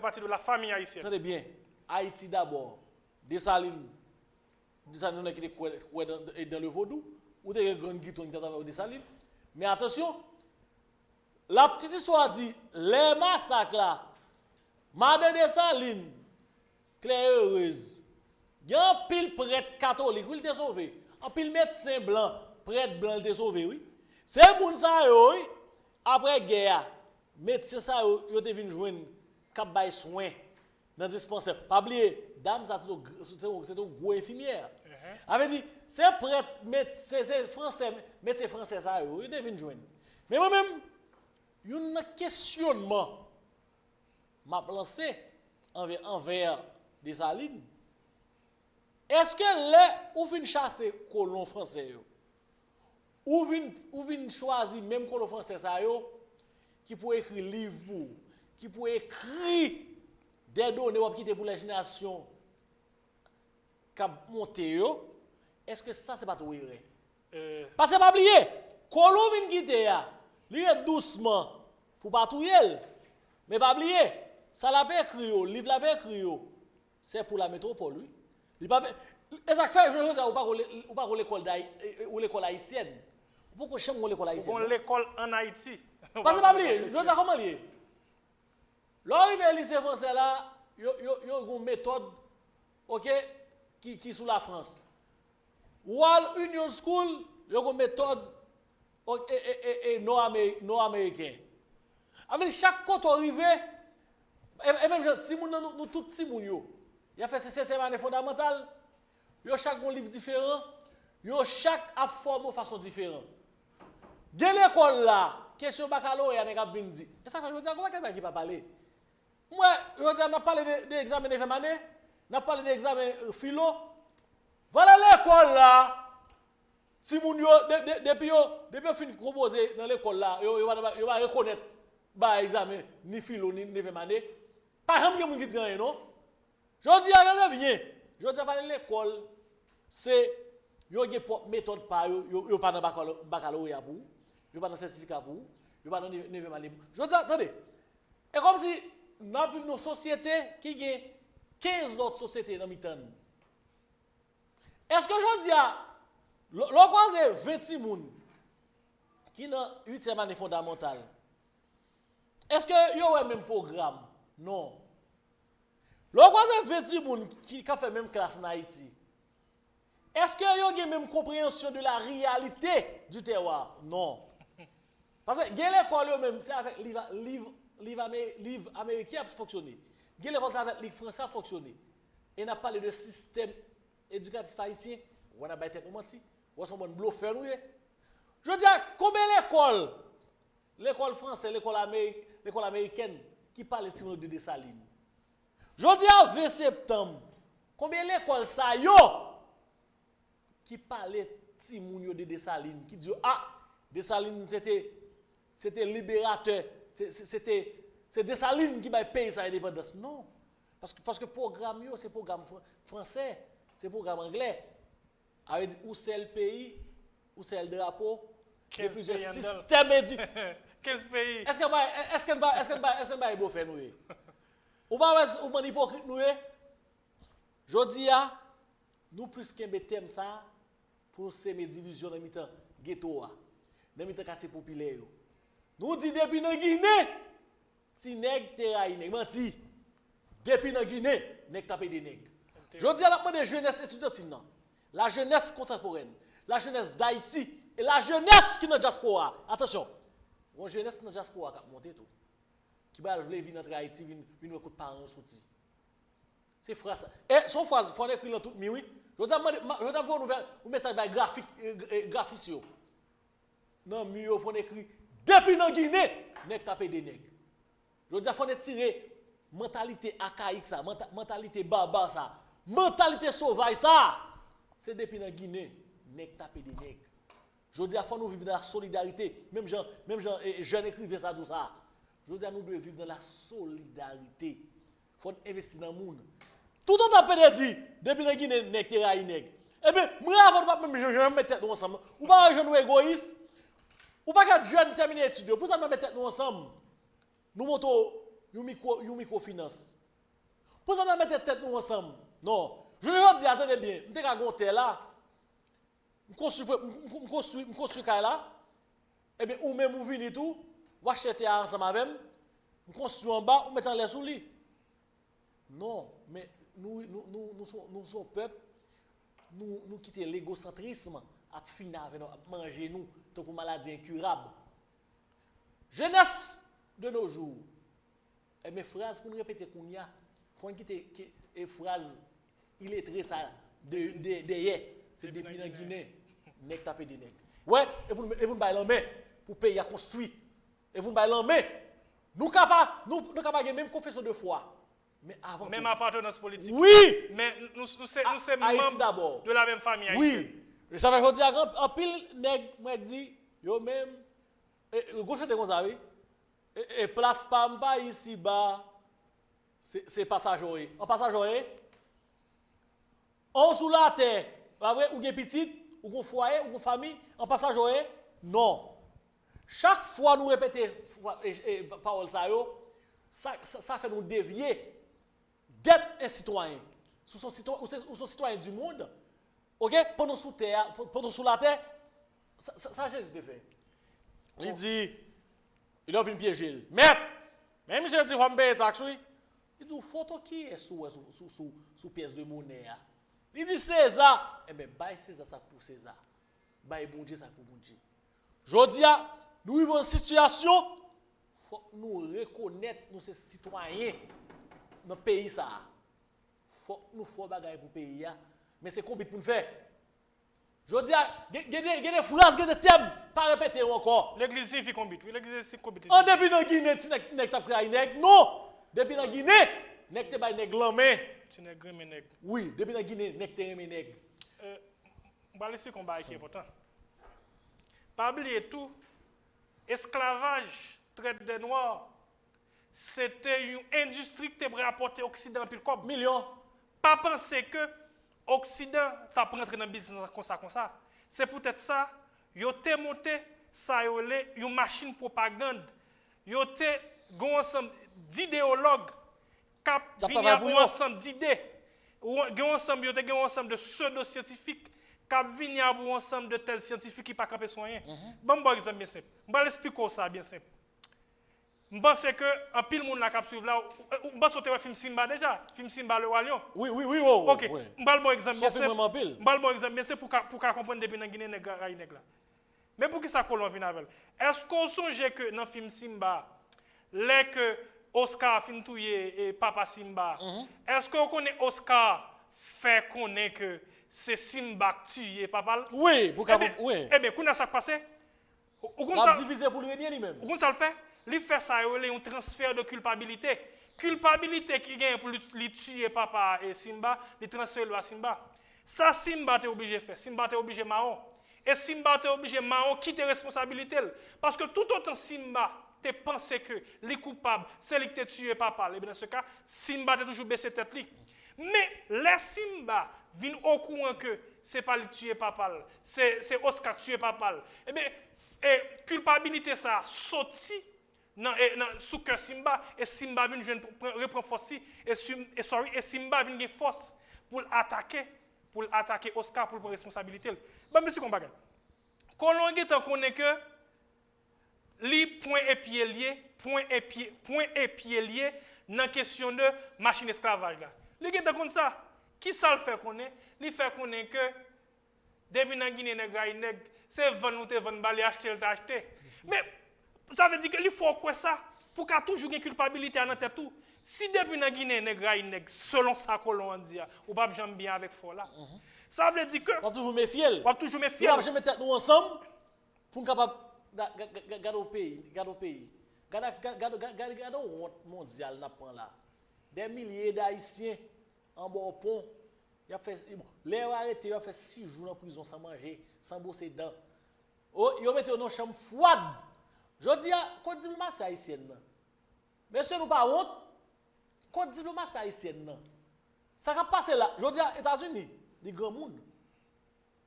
partie de la famille haïtienne. Attendez bien. Haïti d'abord. Dessalines qui est dans le vaudou, ou des grands guitons qui sont Dessalines. Mais attention, la petite histoire dit, les massacres là, Madame Dessalines, Claire Heureuse, il y a un pile prêtre catholique, il était sauvé. Un pile médecin blanc, prêtre blanc, il était sauvé, oui. C'est moun ça, oui, après guerre, médecin ça, il était venu joindre, cap bay soin dans le dispensaire. Pas oublier, dame ça, c'est une grosse infirmière. Avait dit, c'est prêtre, c'est français, médecin français ça, il était venu joindre. Mais moi-même, il y a un questionnement m'a lancé envers Dessalines. Est-ce que les ou vinn chasser colon français ou vinn choisir même colon français ça yo qui pour écrire livre pour qui pour écrire des données ou quitter pour les générations qui monter yo, est-ce que ça c'est pas tout vrai? Parce que pas oublier colon vinn quitter ya, li doucement pour pas tout yel. Mais pas oublier, ça la paix écrit livre la paix écrit c'est pour la métropole oui. Il pas exactement je veux ou pas l'école haïtienne. Pourquoi chambre l'école haïtienne? Ou l'école en Haïti. Parce que pas oublier, je veux dire comment lié. L'arrivée au lycée français là, yo une méthode OK qui sous la France. Wall Union School, yo une méthode nord-américain. Avec chaque côté arrivé et même si nous tout petit moun yo, il a fait ses 7e année fondamentale, yo chaque un livre différent, yo chaque a formé de façon différente. Dans l'école là, question baccalauréat nèg a bin dit. Et ça je veux dire comment quelqu'un qui pas parler. Moi, je veux dire on a parlé de examen de 9e année, on a parlé d'examen philo. Voilà l'école là. Si moun yo depuis fin proposer dans l'école là, yo va reconnaître ba examen ni philo ni 9e année. Pas jamais moun qui dit rien non. Je dis regardez bien. Je dis à l'école c'est yo gen méthode pas yo pas dans baccalauréat pour, yo pas dans certificat pour, yo pas dans 9e année. Je dis attendez. Et comme si nous vivons dans une société qui a 15 autres sociétés dans mi-temps. Est-ce que je dis l'on croise 20 personnes qui dans 8e année fondamentale? Est-ce que yo a le même programme? Non. L'on croise 20 personnes qui a fait même classe en Haïti. Est-ce que vous avez la même compréhension de la réalité du terroir? Non. Parce que l'école même, c'est avec livre américain qui fonctionne. L'école c'est avec livre français qui fonctionne. Et on a parlé de système éducatif haïtien. On a été menti. On a un bluffeur. Je veux dire, combien l'école française, l'école américaine, qui parle de Dessalines? Je dis à 20 septembre, combien l'école ça yo qui parlait de Dessalines, qui dit ah, Dessalines c'était libérateur, c'est Dessalines qui va payer sa indépendance. Non, parce que programme yo c'est programme français, c'est programme anglais. Avec où c'est le pays, où c'est le drapeau, et puis le système éducatif. 15 pays. Est-ce que va beau faire nous? Ou pas ou man hypocrite nous? Je dis à nous plus qu'un thème ça pour semer division dans mi-temps ghetto dans mi-temps quartier populaire. Nous dit depuis dans Guinée, si nèg terrain nèg menti. Depuis dans Guinée, nèg taper des nèg. Je dis à la demande jeunesse étudiantine non. La jeunesse contemporaine, la jeunesse d'Haïti et la jeunesse qui est dans la diaspora. Attention, la jeunesse dans la diaspora qui a monté tout. Qui va venir dans Haïti, venir écouter parents sortir. C'est phrase. Et son phrase, il faut écrire dans tout le oui. Je vais vous nouvelle, vous mettez ça graphique. Non, mieux, il faut écrire. Depuis dans Guinée, nèg taper des nègres. Je veux dire, il faut tirer mentalité archaïque, ça, mentalité barbare, ça, mentalité sauvage, ça. C'est depuis dans Guinée, nèg taper des nègres. Je veux dire, il faut nous vivre dans la solidarité. Même Jean, jeune écrivain ça, tout ça. Je veux dire, nous devons vivre dans la solidarité. Il faut investir dans le monde. Tout le temps, on dit, depuis dans Guinée, nèg terrain nègre. Eh bien, moi, avant de même, je mettre tête ensemble. Ou pas, je nous égoïste. Ou pas que jeune terminer études. Pour ça, nous mettre tête ensemble. Nous montons une microfinance. Pour ça, nous mettre tête ensemble. Non. Je veux dire, attendez bien, je suis à là, je construis là, et bien, ou même vous venez tout, vous achetez ensemble avec moi, vous construisez en bas, vous mettez en l'air sous lit. Non, mais nous sommes peuple, nous quittons l'égocentrisme, à finir avec nous, à manger nous, tant que maladie incurable. Jeunesse de nos jours, et mes phrases, pour nous répéter qu'on y a, il faut quitter les phrases. Il est très ça de hier. C'est depuis la Guinée. Nèg taper des nèg. Ouais, et vous bailler l'en main pour payer à construire. Et vous bailler l'en main. Nous capable même confession de foi. Mais avant même appartenance politique. Oui. Mais nous sommes Haïti d'abord. De la même famille haïtienne. Oui. Ça veut dire en pile nèg moi dit yo même gauche de comme ça oui. Et place pas ici bas c'est passager. En passager on sous la terre, ou bien petit, ou un foyer, ou une famille, en passage, non. Chaque fois nous répétons parole ça fait nous dévier d'être un citoyen. Ou son citoyen du monde. OK? Pendant sous terre, pendant sous la terre, ça Jésus de fait. Il dit, il a vu une piéger. Maître, même si je dis, on va me payer taxe, il dit, photo qui est sous pièce de monnaie. Il dit César, eh bien, baille César ça pour César. Baille bon Dieu ça pour bon Dieu. Je dis, nous vivons une situation, il faut nous reconnaître nous ces citoyens dans le pays. Il faut nous faire des choses pour le pays. Mais c'est combien pour nous faire? Je dis, il y a des phrases, il y a des thèmes, pas répéter encore. L'église signifie combien? Oui, l'église signifie combien? En depuis dans Guinée, tu n'es pas créé nèg. Non! Depuis dans Guinée, nèg te baille nèg l'homme. Oui, depuis la Guinée, nèg te remet nèg. On va laisser combat qui est important. Pas oublier tout, esclavage, traite des noirs, c'était une industrie qui t'a rapporté Occident puis le cob. Millions. Pas penser que Occident t'a rentré dans le business comme ça. C'est peut-être ça, yo te monté ça une machine propagande. Yo te gon ensemble d'idéologues cap venir ensemble d'idées. Gon ensemble de pseudo-scientifiques cap venir ensemble de tels scientifiques qui pas camper soin. Bon exemple bien simple. On va l'expliquer ça bien simple. Je pense que en pile monde la cap suivre là, on pense que film Simba déjà, film Simba le roi lion. Oui, oh, OK. Je vais bon exemple, ça fait vraiment pile. Je vais bon exemple, mais c'est pour comprendre depuis dans Guinée nèg là. Mais pour qui ça colon vient avec? Est-ce qu'on songe que dans film Simba, les que Oscar fin touyer et papa Simba, est-ce qu'on connaît Oscar fait connaître que c'est Simba qui tué papa? Oui, pour oui. Eh bien, qu'on a ça passé? On a divisé pour le régner lui-même. Vous ça le fait? Il fait ça, il y a un transfert de culpabilité. Culpabilité qui gagne pour lui tuer papa et Simba, il transfère à Simba. Ça, Simba est obligé de faire. Simba est obligé de marron. Et Simba est obligé de marron quitter responsabilité. Parce que tout autant Simba te pensé que les coupables, c'est lui qui a tué papa. Et bien dans ce cas, Simba a toujours baissé tête. Mais les Simba viennent au courant que c'est pas lui tuer papa, c'est Oscar tuer papa. Eh bien, culpabilité ça sorti sous cœur Simba et Simba vient reprendre force et Simba vient de force pour attaquer Oscar pour prendre responsabilité. Bah monsieur combat. Colon est connaît que li point et pied lié dans question de machine esclavage là. Li est comme ça. Qui ça le fait connaître? Il fait connaître que depuis dans Guinée nèg c'est vendre ou te vendre balé acheter. Mais ça veut dire que il faut quoi ça pour qu'a toujours une culpabilité dans tête tout. Si depuis dans Guinée nèg selon ça colon dit ou pas jamais bien avec fort là. Ça veut dire que on toujours méfier. On toujours méfier. On jamais tête nous ensemble pour capable garder au pays, garder honte mondiale n'a pas là. Des milliers d'Haïtiens en bas au pont, il a fait les arrêté, il a fait 6 jours en prison sans manger, sans bosser dents. Oh, il a mis dans une chambre froide. Je dis à quoi diplomatie haïtienne. Monsieur nous pas honte. Quoi diplomatie haïtienne. Ça va passer là. Je dis à États-Unis, les grands monde.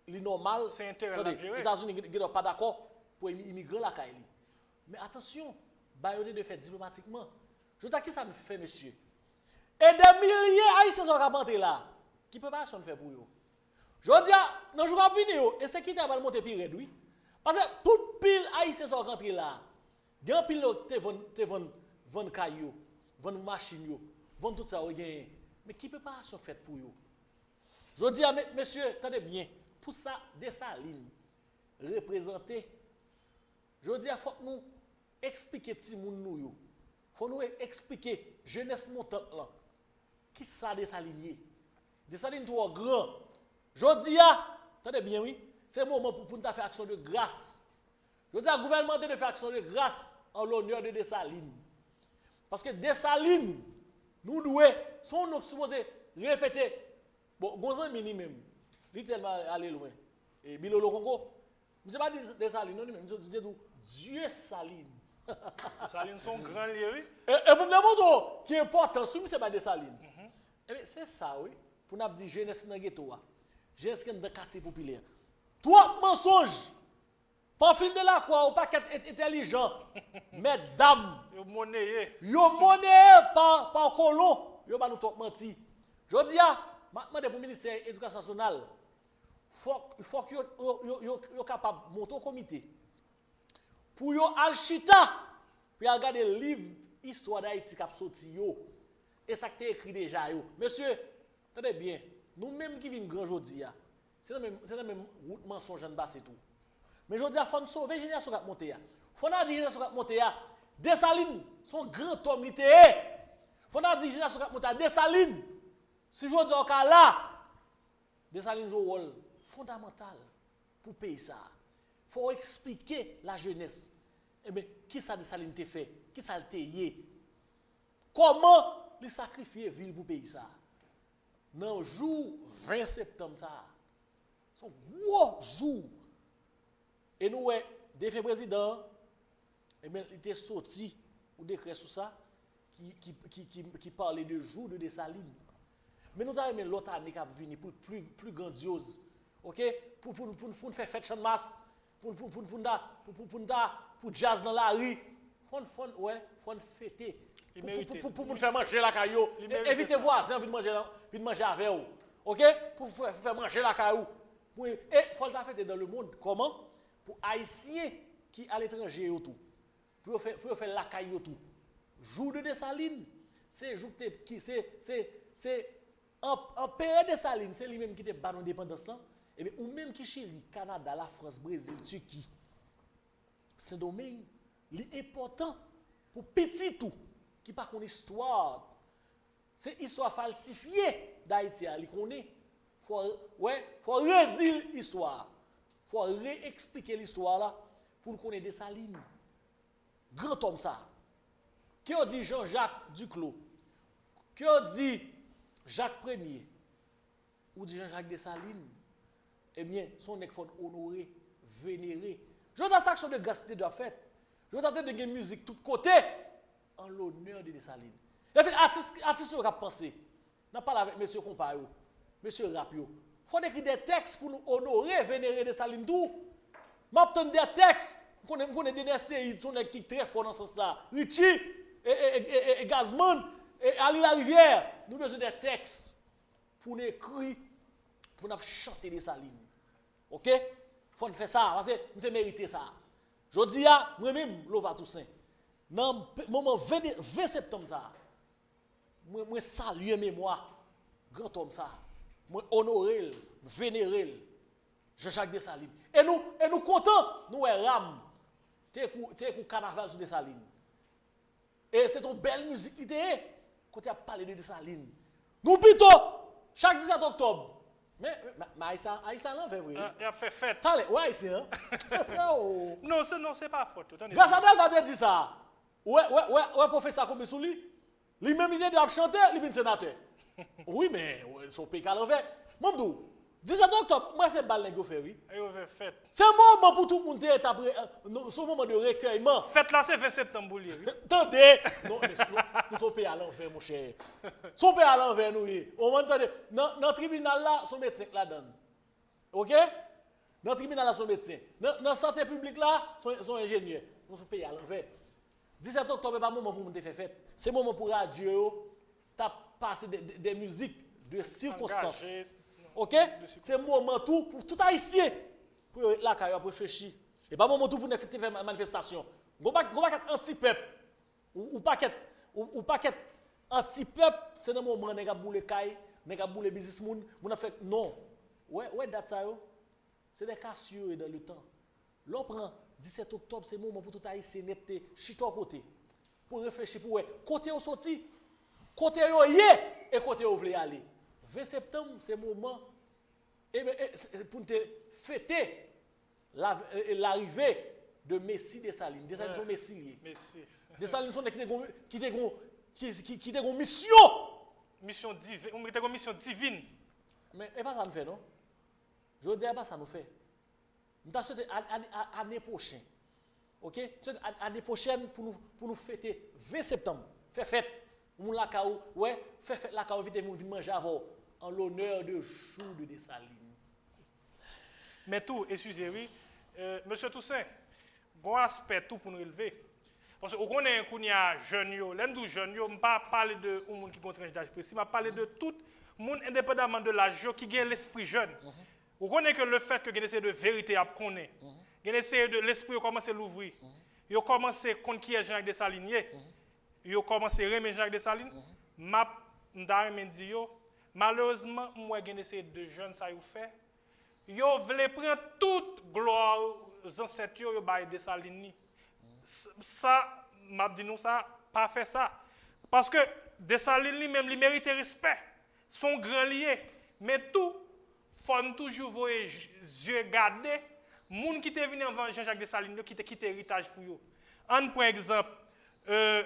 Il est normal. C'est intérêt. Les États-Unis ne sont pas d'accord pour immigrer la Kaili. Mais attention, baïonné de faire diplomatiquement. Je dis à qui ça me fait, monsieur. Et des milliers d'Haïtiens sont rentrés là. Qui peut pas faire pour eux? Je dis à, dans le jour à venir, et c'est qui t'a pas monté pire réduit. Parce que toute pile Haïtiens sont rentrés là. Il y a un pile qui vend caillou, vend machine, vend tout ça. Mais qui peut pas faire pour eux? Je dis à monsieur, attendez bien, pour ça, Dessalines, représenter, je dis à faut que nous expliquer nous. Faut nous expliquer jeunesse montante là. Qui ça Dessalines? Dessalines trop grand. Je dis à, attendez bien oui, c'est le moment pour nous faire action de grâce. Je dis à gouvernement de faire action de grâce en l'honneur de Dessalines. Parce que Dessalines, nous devons supposés répéter. Bon, Gonzan Mini même, il est tellement allé loin. Et Bilolo Congo, je ne sais pas Dessalines, non, mais je dis Dieu Saline. Dessalines sont grands lieux, oui. Et pour me demander qui est important, si ce n'est pas Dessalines. C'est ça, oui. Pour nous dire jeunesse dans le ghetto, jeunesse dans le quartier populaire. Toi, mensonge, pas fil de la croix, ou pas être intelligent, mesdames, Yo monnayé par colon, yo ba nous trop menti. Je dis maintenant pour le ministère de l'Éducation nationale, il faut que yo capable de monter un comité pour yo alchita pour regarder le livre histoire d'Haïti qui a sorti yo et ça qui est écrit déjà yo. Monsieur, attendez bien, nous même qui vinn grand jodi a, c'est la même route mensonge en bas c'est tout. Mais je dis il faut nous sauver la génération qui a monté a. Faut nous dire génération qui a monté a. Dessalines, son grand homme il était. Faut nous dire génération qui a monté a Dessalines. Si je dis au cas là, Dessalines joue un rôle fondamental pour payer ça. Il faut expliquer la jeunesse. Eh bien, qui ça Dessalines te fait? Qui ça te yé? Comment il sacrifier ville pour payer ça? Dans le jour 20 septembre, ça. Son gros jour. Et nous, défait président, eh bien, il était sorti ou décret sur ça qui parlait de jour de Dessalines. Mais nous avons l'autre année qui a venu pour plus grandiose. OK? Pour faire fête de masse, pour jazz dans la rue. Faut fêter. Pour nous faire manger la caillou. Évitez voisins venir manger avec vous. OK? Pour faire manger la caillou. Et il faut le fêter dans le monde. Comment? Pour Haïtiens qui à l'étranger tout. Pour faire la caillou tout. jour de Dessalines, c'est jour qui c'est en période de Dessalines, c'est lui-même qui était ban indépendance là, et bien ou même qui Chili, Canada, la France, Brésil, Turquie. Saint-Domingue, c'est important pour petit tout qui pas connaît histoire. C'est histoire falsifiée d'Haïti, il connaît. Faut redire l'histoire. Faut réexpliquer l'histoire là pour connaître Dessalines. Grand homme ça. Qui a dit Jean-Jacques Duclos? Qui a dit Jacques Ier? Ou dit Jean-Jacques Dessalines? Eh bien, son nèg faut honorer, vénérer. Je dans cette action de grâce de fait. Je suis en train de gagner musique tout côté en l'honneur de Dessalines. Et puis artiste qui a pensé. N'a pas avec monsieur Compayo, monsieur Rapio. Faut écrire des textes pour nous honorer, vénérer Dessalines tout. M'obtenir des textes. On connaît des séries qui très fort dans ce sens-là. Richie et Gazman et Ali la Rivière. Nous avons besoin des textes pour nous écrire, pour nous chanter Dessalines. OK? Faut faire ça parce que nous mérité ça. Je dis à moi-même Lova Toussaint. Dans le moment 20 septembre ça. Moi saluer mémoire grand homme ça. Moi honorer, vénérer Jean-Jacques Dessalines. Et nous contents, nous ram. T'es carnaval sur Dessalines. Et c'est une belle musique qui était quand tu as parlé de Dessalines. Nous plutôt chaque 17 octobre. Mais Aïssa l'envers, oui. Il a fait fête. Allez, ouais, c'est hein. Non, c'est pas faute. Grâce à Dieu, va te dire ça. Ouais, professeur comme sous lui. Lui-même, il est de chanter, il vient sénateur. Oui, mais son pays à l'envers. Mamdou, 17 octobre, moi, c'est balle que fait, oui. Il a fait fête. C'est un moment pour tout le monde d'établir, c'est un moment de recueillement. Fête là, c'est 20 septembre, oui. Attendez, non, nous sommes pays à l'envers, mon cher. Son pays à l'envers, nous, oui. On va entendre, dans le tribunal là, son médecin là-dedans. OK? Dans le tribunal là, son médecin. Dans la santé publique là, son ingénieur. Nous sommes pays à l'envers. 17 octobre, ce n'est pas le moment pour nous faire fête. C'est le moment pour radio, passer des musiques de circonstances. OK? C'est un moment tout pour tout haïtien pour la carrière pour réfléchir. Et pas un moment tout pour faire une manifestation. On pas anti-peuple ou paquet anti-peuple, c'est un moment où on a boule caille, on a boule businessman, on a fait non. Ouais date ça yo. C'est des cas sûrs dans le temps. L'on prend 17 octobre, c'est le moment pour tout haïtien netté chito côté pour réfléchir pour côté au sorti, côté yo et côté où voulez aller. 20 septembre, c'est le moment pour te fêter l'arrivée de Messie Dessalines. Dessalines sont Messies. Dessalines sont qui ont une mission. Mission divine. On a une mission divine. Mais et pas ça nous fait, non? Je veux dire, pas ça nous fait. Nous avons souhaité l'année prochaine. OK? L'année prochaine pour nous fêter 20 septembre. Fait fête. Moun la kaou, ouais, fait fête la kaou vite manger avant en l'honneur de jour de Dessalines. Mais tout, excusez-moi, monsieur Toussaint, un aspect tout pour nous élever. Parce qu'on connaît qu'il y a jeunes, l'aime du jeune, je ne vais pas parler de monde qui contraint d'âge précis, je vais parler de tout le monde indépendamment de l'âge qui a l'esprit jeune. On connaît que le fait que vous avez de vérité à connaître, vous avez de l'esprit à commencer à l'ouvrir, vous avez commencé à connaître qui est Jean-Jacques Dessalines, vous avez commencé à aimer Jean-Jacques Dessalines, malheureusement, moi j'ai essayé de jeunes ça vous fait. Yo voulez prendre toute gloire aux ancêtres yo bail Dessalines. Ça m'a dit nous ça pas fait ça parce que Dessalines lui même il mérite respect. Son grand lié mais tout faut toujours voir yeux garder moun qui te venu avant Jean-Jacques Dessalines qui te quitté héritage pour yo. On prend exemple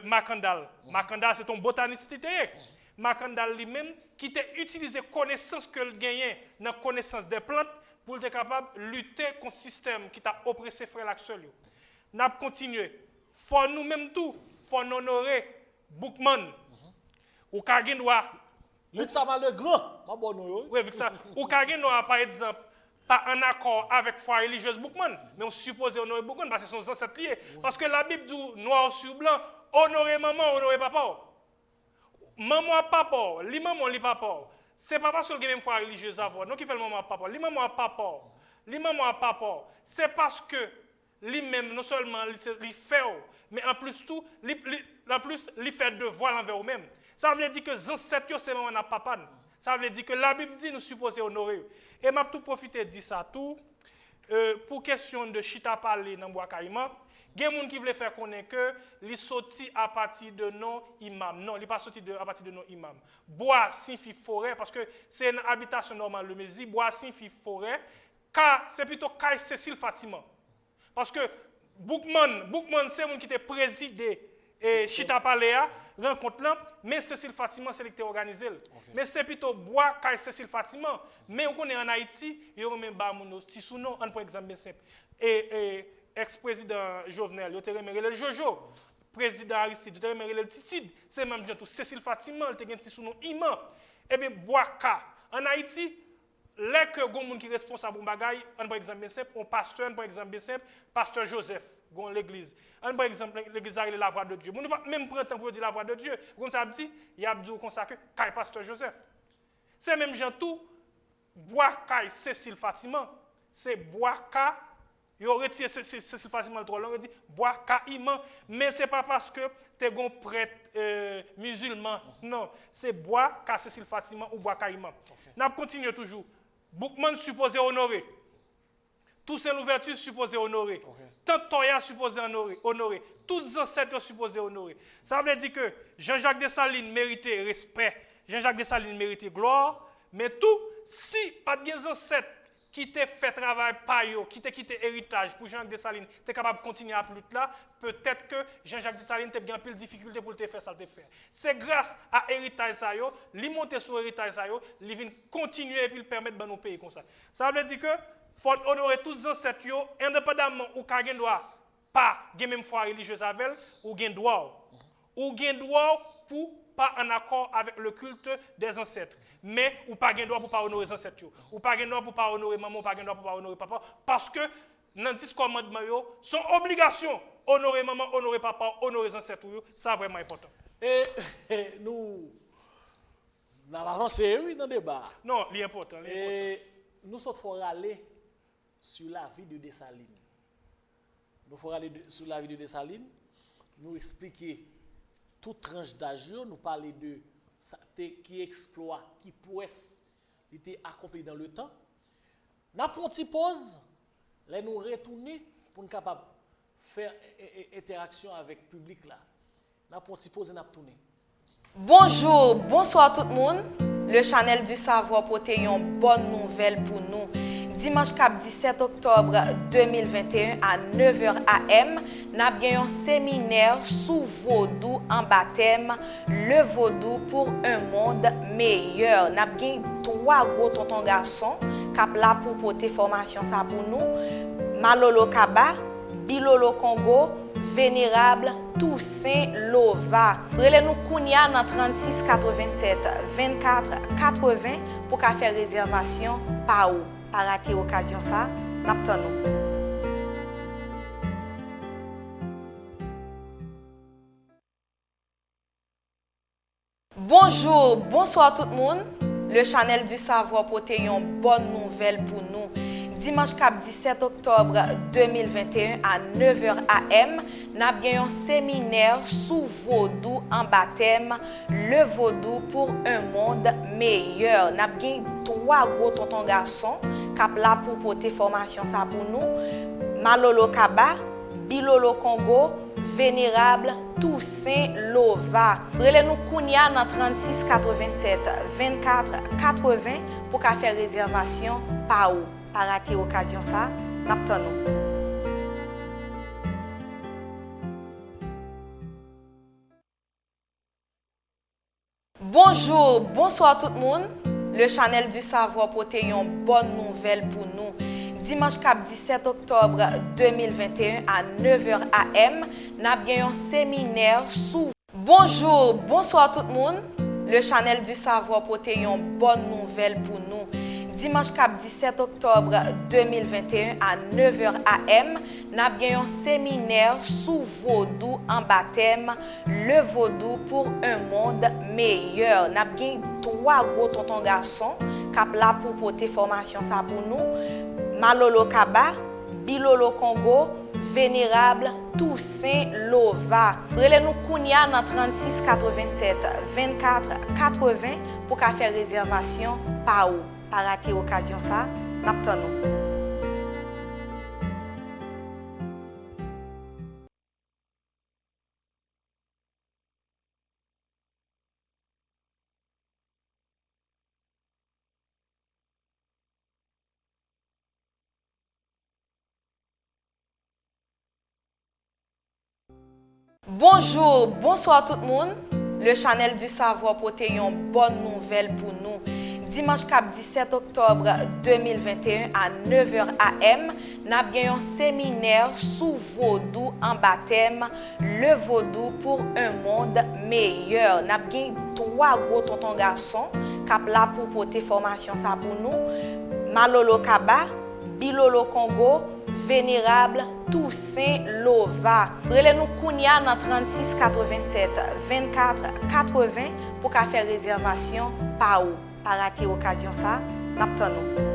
Macandal. Macandal c'est un botaniste littéraire. Macandal lui-même qui t'a utilisé connaissance que le gagnait dans connaissance des plantes pour être capable de lutter contre le système qui t'a oppressé frère l'axel. N'a continuer. Faut nous même tout, faut honorer Bookman. Ou kagin doit Luc ça va le grand, ma bonne yo. Oui, avec ça. Ou kagin doit par exemple pas en accord avec foi religieuse Bookman, mais on suppose honorer Bookman parce que c'est son ancêtre lié. Parce que la Bible dit noir sur blanc, honorer maman, honorer papa. Maman papa, li maman li papa. C'est pas parce que le même foi religieuse avant, non qui fait le maman papa, li maman papa. Li maman papa. C'est parce que lui-même, non seulement il fait, mais en plus tout, il fait devoir envers vous-même. Ça veut dire que les ancêtres, c'est vraiment un papa. Ça veut dire que la Bible dit nous supposons honorer. Et m'a tout profité de dire ça tout. Pour question de chita parler dans bois caïman, il y a des gens qui veulent faire connaître que les sorti à partir de non imam. Non, il pas sorti à partir de non imam. Bois signifie forêt parce que c'est une habitation normale le Mézi. Bois signifie forêt. Car c'est plutôt Kai Cécile Fatima. Parce que Boukman c'est un qui était présidé et chita parler rencontre là, mais Cécile Fatima c'est lui qui a organisé. Okay. Mais c'est plutôt bois Kai Cécile Fatima. Mais on est en Haïti, il y a même ba mon petit sous-nom, par exemple bien simple. Et ex-président Jovenel, il a remercié le Jojo. Président Aristide, il a remercié le Titide. C'est même tout Cécile Fatima, il a un petit sous-nom immense. Eh bien Boaka en Haïti, les que gon qui responsable de bagay, par exemple bien simple, on pasteur par exemple bien simple, pasteur Joseph, gon l'église. Par exemple l'église a la voix de Dieu. On pas même prendre temps pour dire la voix de Dieu. Comme ça dit, il y a dit comme ça que pasteur Joseph. C'est même gens tout Boaka Cécile Fatima, c'est Boaka. Il aurait retiré Cécile Fatima le trop long, il dit Boaka Iman, mais c'est pas parce que tu es un prêtre musulman. Non, c'est Boaka Cécile Fatima ou Boaka Iman. N'a continué toujours. Boukman supposé honorer. Toussaint Louverture supposé honorer. Tant Toya supposé honorer. Tous les ancêtres supposés honorer. Ça veut dire que Jean-Jacques Dessalines méritait respect. Jean-Jacques Dessalines méritait gloire. Mais tout, si pas de ancêtres qui t'a fait travail par eux, qui t'a quitté héritage pour Jean-Jacques Dessalines, tu es capable de continuer à plus là, peut-être que Jean-Jacques Dessalines t'a bien plus de difficultés pour te faire ça te faire. C'est grâce à héritage ça yo, li monter sur héritage ça yo, li vinn continuer et puis permettre de nous payer comme ça. Ça veut dire que faut honorer tous les ancêtres yo, indépendamment ou ka gen droit pas gen même foi religieuse avec ou gen droit pour pas en accord avec le culte des ancêtres. Mais ou pas gen droit pour pas honorer les ancêtres. Ou pas gen droit pour pas honorer maman, ou pas gen droit pour pas honorer papa. Parce que dans 10 commandements, son obligation, honorer maman, honorer papa, honorer les ancêtres, c'est vraiment important. Et nous avons avancé dans le débat. Non, c'est important. Nous sommes aller sur la vie de Dessalines. Nous faut aller sur la vie de Dessalines, nous expliquer toute tranche d'âge, nous parler de qui exploit, qui prouesse, il était accompli dans le temps. Nous avons une petite pause, là nous retourner pour nous capable faire interaction avec le public là. Nous avons une petite pause et nous avons tourné. Bonjour, bonsoir tout le monde. Le Channel du Savoir porte une bonne nouvelle pour nous. Dimanche 17 octobre 2021 à 9h AM, nous avons un séminaire sous Vaudou en baptême, le Vaudou pour un monde meilleur. Nous avons 3 gros tontons garçons qui là pour porter formation ça pour nous. Malolo Kaba, Bilolo Congo, Vénérable Toussaint Lova. Relez-nous Kounia dans 36 87 24 80 pour faire réservation par où. Pas rater l'occasion ça, n'attendons. Bonjour, bonsoir tout le monde. Le Channel du Savoir porte une bonne nouvelle pour nous. Dimanche 17 octobre 2021 à 9h AM, nous avons un séminaire sous Vaudou en baptême, le Vaudou pour un monde meilleur. Nous avons 3 gros tontons garçons qui là pour porter formation ça pour nous. Malolo Kaba, Bilolo Congo, Vénérable Toussaint Lova. Relez-nous Kounia dans 36 87 24 80 pour faire réservation par où. Pas rater l'occasion ça, n'attendons. Bonjour, bonsoir tout le monde. Le Channel du Savoir porte une bonne nouvelle pour nous. Dimanche 17 octobre 2021 à 9h AM, nous avons un séminaire sous. Bonjour, bonsoir tout le monde. Le Channel du Savoir porte une bonne nouvelle pour nous. Dimanche 17 octobre 2021 à 9h AM, nous avons un séminaire sous Vaudou en baptême, le Vaudou pour un monde meilleur. Nous avons 3 gros tontons garçons qui là pour porter formation ça pour nous. Malolo Kaba, Bilolo Congo, Vénérable Toussaint Lova. Relez-nous Kounia dans 36 87 24 80 pour qu'à faire réservation par où. Pas rater occasion ça, n'attendons. Bonjour, bonsoir tout le monde. Le Channel du Savoir porte une bonne nouvelle pour nous. Dimanche 17 octobre 2021 à 9h AM, nous avons un séminaire sous vaudou en baptême, le vaudou pour un monde meilleur. Nous avons 3 gros tontons garçons qui là pour porter formation ça pour nous. Malolo Kaba, Bilolo Congo, Vénérable Toussaint Lova. Relez-nous Kounia dans 36 87 24 80 pour qu'à faire réservation par où. Pas rater occasion ça, n'attendons.